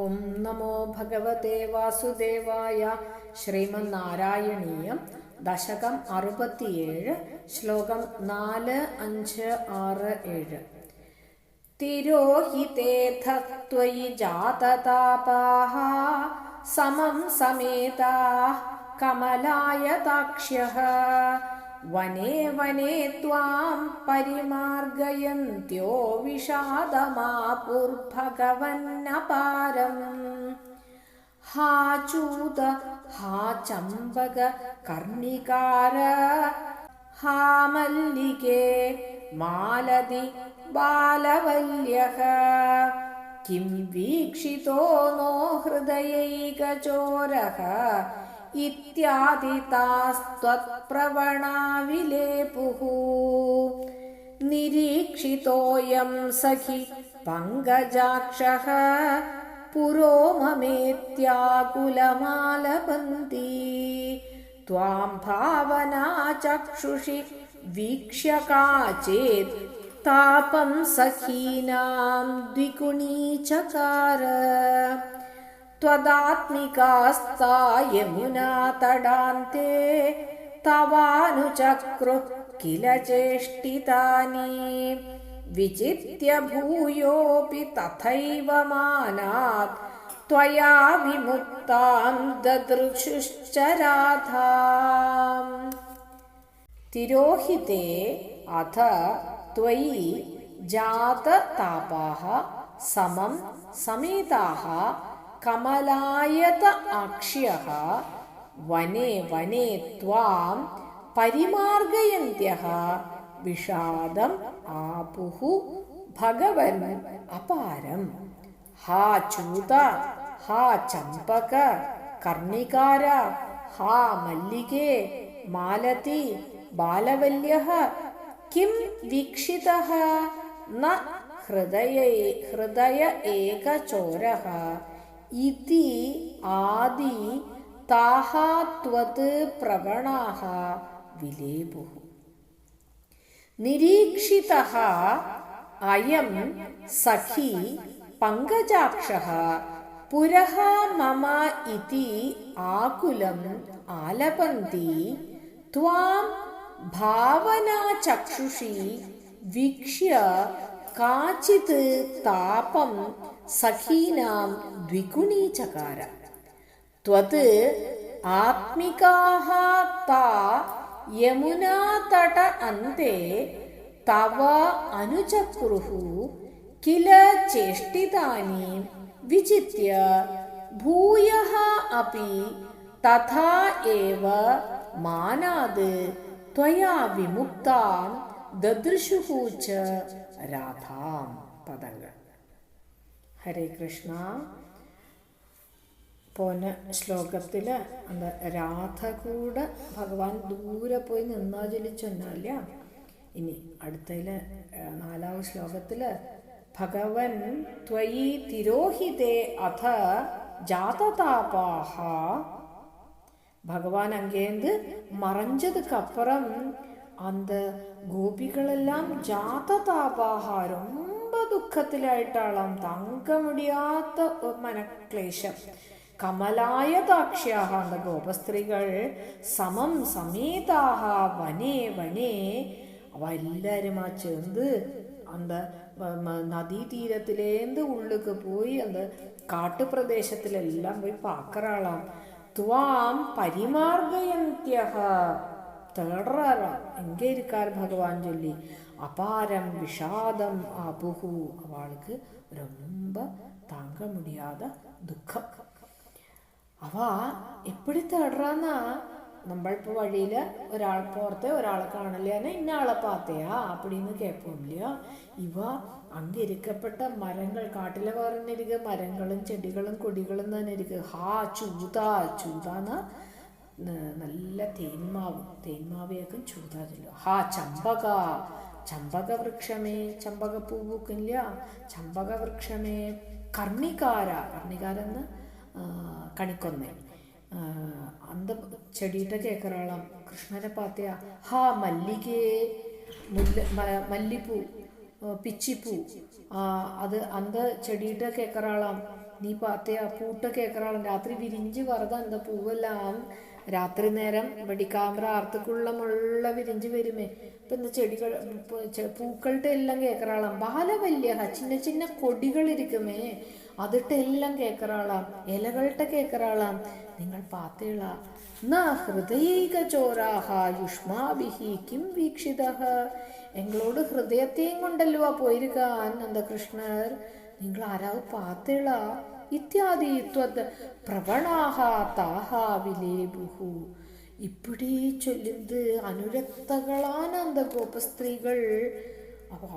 ഓം നമോ ഭഗവതേ വാസുദേവായ. ശ്രീമന്നാരായണീയം ദശകം 67 ശ്ലോകം 4, 5, 6, 7. തിരോഹിതേഥ ത്വയി ജാതതാപാഃ സമം സമേതാഃ കമലായതാക്ഷ്യഃ വനേ വനേ ത്വാം പരിമാർഗയന്ത്യോ വിഷാദമാപുർഭഗവന്നപാരം. ഹാ ചൂത ഹാ ചമ്പക കർണികാര ഹാ മല്ലികേ മാലതി ബാലവല്യഃ കിം വീക്ഷിതോ നോ ഹൃദയൈകചോരഃ ഇത്യാദി താസ്ത്വത്പ്രവണാ വിലേപുഃ. നിരീക്ഷിതോയം സഖി പങ്കജാക്ഷഃ പുരോ മമേത്യാകുലമാലപന്തി. ത്വാം ഭാവനാ ചക്ഷുഷി വീക്ഷ്യ കാചേത് താപം സഖീനാം ദ്വിഗുണീചകാര. ത്വദാത്മികാസ്താ യമുനാ തടാന്തെ തവാനുചക്രുഃ കില ചേഷ്ടിതാനി. വിചിത്യ ഭൂയോപി തഥൈവ മാനാത് ത്വയാ വിമുക്താം ദദൃശുശ്ച രാധാം. തിരോഹിതേ അഥ ത്വയി ജാതതാപാഃ സമം സമേതാഃ കമലായത ആക്ഷ്യഃ വനേ വനേ ത്വാം പരിമാർഗയന്ത്യഃ വിഷാദം ആപുഃ ഭഗവൻ അപാരം. ഹാ ചൂത ഹാ ചമ്പക കർണികാര ഹാ മല്ലികേ മാലതി ബാലവല്യഃ കിം വീക്ഷിതഃ ന ഹൃദയ ഏകചോരഃ ഇതി ആദി താഃ ത്വത് പ്രവണാഃ വിലേപുഃ. നിരീക്ഷിതഃ അയം സഖി പങ്കജാക്ഷഃ പുരഃ മമ ഇതി ആകുലം ആലപന്തി. ത്വാം ഭാവനാ ചക്ഷുഷി വീക്ഷ്യ കാചിത് താപം സഖീനാം ദ്വിഗുണീചകാര. ത്വത് ആത്മികാഃ താ യമുനാതട അന്തെ തവ അനുചക്രുഃ കില ചേഷ്ടിതാനി. വിചിത്യ ഭൂയഃ അപി തഥാ ഏവ മാനാത് ത്വയാ വിമുക്താം ദദൃശുഃ ച രാധാം. പദങ്ങൾ. ഹരേ കൃഷ്ണ. പോന ശ്ലോകത്തില് എന്താ രാധ കൂടെ ഭഗവാൻ ദൂരെ പോയി നിന്നാ ചൊന്നല്ല. ഇനി അടുത്തതില് 4ാം ശ്ലോകത്തില് ഭഗവൻ ത്വയി തിരോഹിതേ അഥ ജാതതാപാഃ. பகவான் அங்கேருந்து மறைஞ்சதுக்கு அப்புறம் அந்த கோபிகளெல்லாம் ஜாததாபாக ரொம்ப துக்கத்திலாயிட்டாளாம். தாங்க முடியாத മനക്ലേശം. കമലായതാക്ഷ്യാഹ அந்த ഗോപസ്ത്രീകൾ സമം സമേതാഹ വനേ വനേ അവ എല്ലാരുമാ ചേർന്ന് அந்த നദീ തീരത്തിലേந்து உள்ளுக்கு போய் அந்த കാട്ടുപ്രദേശത്തിലെല്ലാം പോയി പാക്കറാളാം. ത്വാം പരിമാർഗയന്ത്യഃ தேடுறாராம். எங்கே இருக்கார் பகவான் சொல்லி. அபாரம் விஷாதம் ஆபுஹு அவளுக்கு ரொம்ப தாங்க முடியாத துக்கம். அவ எப்படி தேடுறான்னா நம்ம இப்போ வழியில் ஒராள் போகிறத ஒராளை காணலையானா இன்னாளை பார்த்தையா அப்படின்னு கேட்போம் இல்லையா. இவ அங்கே இருக்கப்பட்ட மரங்கள் காட்டில் வர்ணிருக்க மரங்களும் செடிகளும் கொடிகளும் தானே இருக்கு. ஹா ചൂതാ. ചൂതാന്നാ നല്ല തേന്മാവയൊക്കെ ചൂതാ ചൊല്ലും. ഹാ ചമ്പക ചമ്പകവൃക്ഷമേ. ചമ്പകപ്പൂ പൂക്കില്ല. ചമ്പകവൃക്ഷമേ. കർണികാര കർണികാരെന്ന് കണിക്കൊന്ന அந்த செடிகிட்ட கேட்குறாளாம் கிருஷ்ணரை பார்த்தியா. ஹா மல்லிகே மல்லிப்பூ பிச்சிப்பூ அது அந்த செடிகிட்ட கேட்குறாளாம். நீ பார்த்தியா பூட்டை கேட்குறாளாம். ராத்திரி விரிஞ்சு வரதான் அந்த பூவெல்லாம் രാത്രി നേരം വെടിക്കാമറ ആർത്തുക്കുള്ള മുള്ള വിരിഞ്ചു വരുമേ. ഇപ്പം இந்த ചെടികൾ പൂക്കളുടെ എല്ലാം കേൾക്കറാളാം. ബാലവല്യ ചിന്ന ചിന്ന കൊടികൾ ഇരിക്കുമേ, അതിട്ട് എല്ലാം കേൾക്കറാളാം. ഇലകളുടെ കേൾക്കറാളാം. നിങ്ങൾ പാത്തേള ഹൃദയൈക ചോരാഹ യുഷ്മാഭിഹി കിം വീക്ഷിതഃ. എങ്ങളോട് ഹൃദയത്തെയും കൊണ്ടല്ലോ പോയിരിക്കാൻ നന്ദകൃഷ്ണർ. നിങ്ങൾ ആരാവ് പാത്തേള ഇത്യാദി പ്രവണാഹ താഹ വിലേബുഹു. ഇപ്പിടി ചൊല്ലുന്നത് അനുരക്തകളാன அந்த ഗോപസ്ത്രീകൾ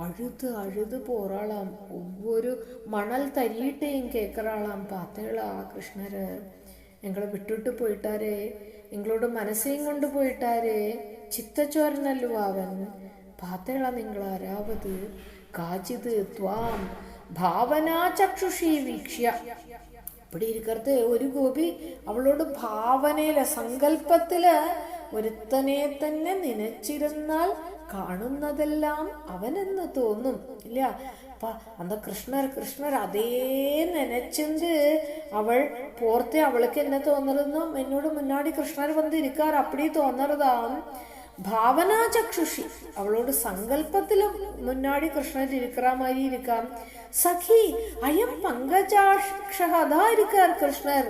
அழுது அழுது போறாளாம். ஒவ்வொரு மணல் தரியிட்டையும் கேட்குறாளாம். பார்த்தேளா கிருஷ்ணர் எங்களை விட்டுட்டு போயிட்டாரே, எங்களோட மனசையும் கொண்டு போயிட்டாரே, ചിത്തച്ചോരനല്ലോ അവൻ. பார்த்தேளா നിങ്ങൾ ആരാവത് കാചിത് ത്വാം ഭാവനാ ചക്ഷുഷി വീക്ഷ്യ. இப்படி இருக்கிறது ഒരു ഗോപി അവളോട് ഭാവനയില് സങ്കല്പത്തില് ഒരുത്തനെ തന്നെ നനച്ചിരുന്നാൽ കാണുന്നതെല്ലാം അവനെന്ന് തോന്നും ഇല്ല. அந்த கிருஷ்ணர் அதே நினைச்சிருந்து அவள் போர்த்தே அவளுக்கு என்ன தோணுறதுன்னா என்னோட முன்னாடி கிருஷ்ணர் வந்து இருக்கார் அப்படி தோணுறதாம். ഭാവനാ ചക്ഷുഷി അവളോട് സങ്കല്പത്തിലും മുന്നാടി കൃഷ്ണൻ ഇരിക്കറ മാതിരി ഇരിക്കാം. സഖി അയം പങ്കജാക്ഷ അതാ ഇരിക്കാർ കൃഷ്ണർ.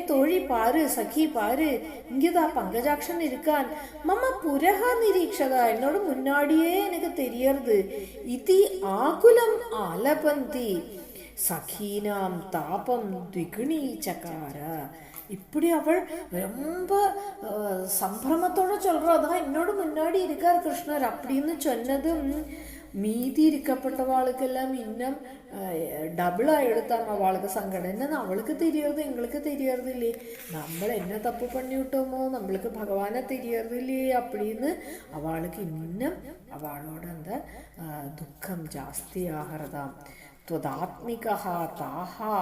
തോഴി പാര്, സഖി പാര്, ഇങ്ങതാ പങ്കജാക്ഷൻ ഇരിക്കാൻ. മമ്മ പുരഹ നിരീക്ഷക എന്നോട് മുന്നാടിയേ എനിക്ക് തെരിയരുത്. ഇതി ആകുലം ആലപന്തി സഖീനാം താപം ദ്വിഗുണീചകാര. இப்படி அவள் ரொம்ப சம்பிரமத்தோட சொல்றா, அதான் என்னோட முன்னாடி இருக்கார் கிருஷ்ணர் அப்படின்னு சொன்னதும் மீதி இருக்கப்பட்டவாளுக்கெல்லாம் இன்னும் டபுளா எடுத்தாம் அவளுக்கு சங்கடம். என்னன்னு அவளுக்கு தெரியறது எங்களுக்கு தெரியறது இல்லையே, நம்ம என்ன தப்பு பண்ணி விட்டோமோ, நம்மளுக்கு பகவானை தெரியறது இல்லையே அப்படின்னு அவளுக்கு இன்னும் அவளோட அந்த துக்கம் ஜாஸ்தி ஆகிறதாம். துவதாத்மிகா தாஹா.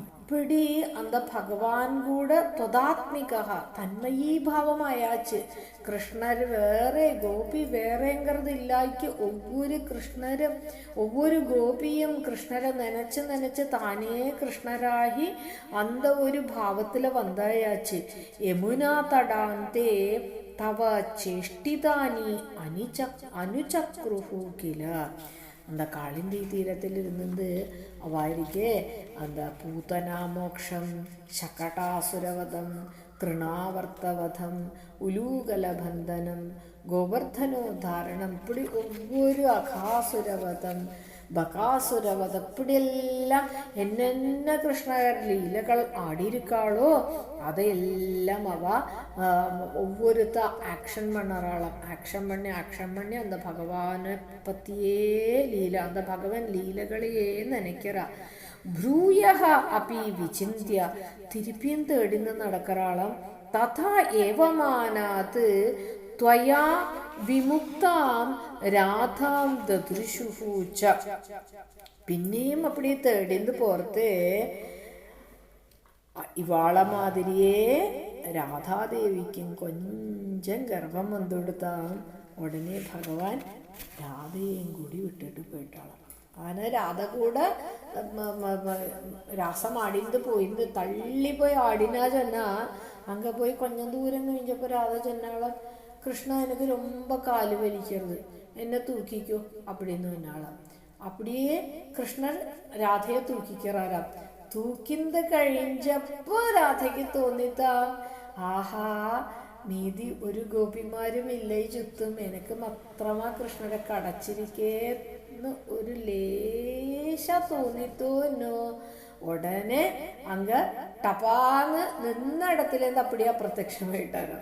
இப்படி அந்த பகவான் கூட தொதாத்மிகா தன்மயீபாவமாயாச்சு. கிருஷ்ணர் வேற கோபி வேறங்கிறது இல்லாய்க்கு ஒவ்வொரு கோபியும் கிருஷ்ணரை நினைச்சு தானே கிருஷ்ணராகி அந்த ஒரு பாவத்துல வந்தாயாச்சு. யமுனா தடாந்தே தவ சேஷ்டிதானி அனுச்சக்ருஹு கில. அந்த காளிந்தி தீரத்தில் இருந்து அவாரிக்கே அந்த பூதனாமோக்ஷம், சகடாசுரவதம், திருணாவர்த்தவதம், உலூகலபந்தனம், கோவர்தனோத்தாரணம், இப்படி ஒவ்வொரு அகாசுரவதம், பகாசுரவதம், இப்படியெல்லாம் என்னென்ன கிருஷ்ணர் லீலகள் ஆடியிருக்காளோ அதையெல்லாம் அவ ஒவ்வொருத்த ஆக்ஷன் பண்ணறாளாம். ஆக்ஷன் பண்ணி அந்த பகவானை பற்றியே லீலா, அந்த பகவான் லீலகளையே நினைக்கிறா. ബ്രൂയഹ അപി വിചിന്യ തിരുപ്പിയും തേടിന്ന് നടക്കറാളം. തഥാ ഏവമാനാത് ത്വയാ വിമുക്താം രാധാം ദദൃശുഹു ച. പിന്നെയും അപ്പടി തേടിന്ന് പോർത്ത് ഇവാള മാതിരിയേ രാധാദേവിക്കും കൊഞ്ചം ഗർഭം വന്നുകൊടുത്താം. ഉടനെ ഭഗവാൻ രാധയെയും കൂടി വിട്ടിട്ട് പോയിട്ടാളാം. അങ്ങനെ രാധ കൂടെ രാസം ആടിന്ന് പോയിന്ന് തള്ളിപ്പോയി ആടിനാ ചൊന്നാ. അங்கே പോയി കൊഞ്ചം ദൂരം കഴിഞ്ഞപ്പോൾ രാധ ചൊന്നാളം, കൃഷ്ണ എനിക്ക് ரொம்ப കാല് വലിക്കരുത്, എന്നെ തൂക്കിക്കോ அப்படின்னு சொன்னாளாம். அப்படியே கிருஷ்ணர் രാധയെ തൂക്കിക്കറാരാം. തൂക്കിന്ത് കഴിഞ്ഞപ്പോ രാധയ്ക്ക് തോന്നിത്താ, ആഹാ മീതി ഒരു ഗോപിമാരും ഇല്ല ഈ ചുറ്റും, എനിക്ക് മാത്രമാ കൃഷ്ണരെ കടച്ചിരിക്കേന്ന് ഒരു ലേശ തോന്നിത്തോന്നോ. ഉടനെ അങ്ങ് ടപാന്ന് നിന്നിടത്തിലേന്ന് അപ്പടിയാ പ്രത്യക്ഷമായിട്ടാണ്.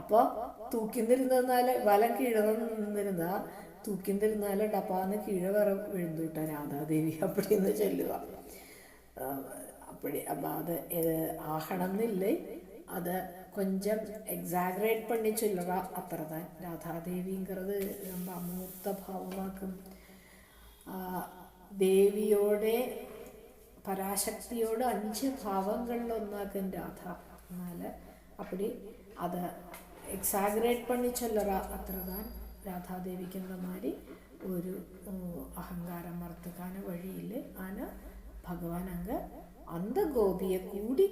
അപ്പോൾ തൂക്കിന്നിരുന്നാല് വലം കീഴന്നിരുന്നാ തൂക്കിന്നിരുന്നാല് ടപ്പാന്ന് കീഴെ വേറെ വിഴുന്നുവിട്ട രാധാദേവി അപ്പടിന്ന് ചൊല്ലുക. அப்படி அப்போ அது ஆகணும்னு அதை கொஞ்சம் எக்ஸாகரேட் பண்ணி சொல்லுறா. அப்புறதான் രാധാദേവിங்கிறது நம்ம അമൂർത്ത ഭാവമാക്കും. ദേവിയോടെ പരാശക്തിയോട് 5 ഭാവങ്ങളിൽ ഒന്നാക്കും രാധ. എന്നാൽ அப்படி அதை எக்ஸாகரேட் பண்ணி சொல்லுறா. அப்புறதான் രാധാദേവിക്ക് இந்த மாதிரி ഒരു അഹങ്കാരം വർത്തുക്കാൻ വഴിയില്ല. ஆனால் பகவான் அங்கே அந்த கோபியை கூடி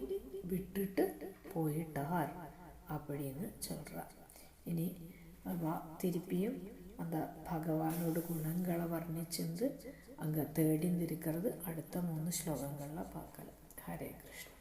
விட்டுட்டு போயிட்டார் அப்படின்னு சொல்கிறார். இனி திருப்பியும் அந்த பகவானோட குணங்களை வர்ணிச்சிருந்து அங்கே தேடிந்திருக்கிறது அடுத்த 3 ஸ்லோகங்களில் பார்க்கலாம். ஹரே கிருஷ்ணா.